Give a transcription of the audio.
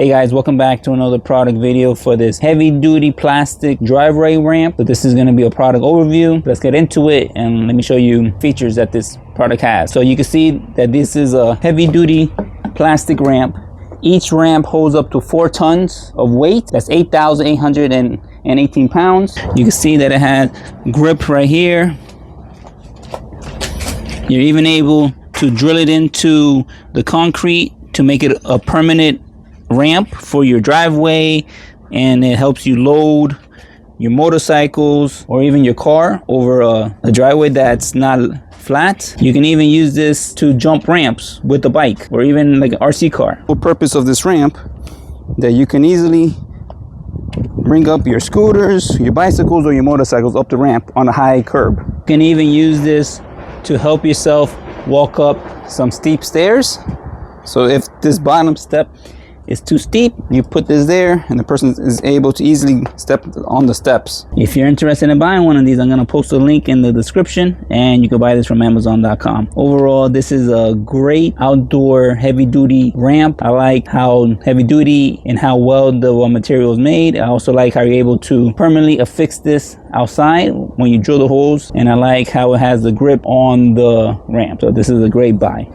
Hey guys, welcome back to another product video for this heavy duty plastic driveway ramp. So this is going to be a product overview. Let's get into it and let me show you features that this product has. So you can see that this is a heavy duty plastic ramp. Each ramp holds up to 4 tons of weight. That's 8,818 pounds. You can see that it has grip right here. You're even able to drill it into the concrete to make it a permanent ramp for your driveway, and it helps you load your motorcycles or even your car over a driveway that's not flat. You can even use this to jump ramps with the bike or even like an RC car. The purpose of this ramp that you can easily bring up your scooters, your bicycles, or your motorcycles up the ramp on a high curb. You can even use this to help yourself walk up some steep stairs. So if this bottom step is too steep, you put this there and the person is able to easily step on the steps. If you're interested in buying one of these, I'm going to post a link in the description and you can buy this from Amazon.com. Overall, this is a great outdoor heavy duty ramp. I like how heavy duty and how well the raw material is made. I also like how you're able to permanently affix this outside when you drill the holes, and I like how it has the grip on the ramp. So this is a great buy.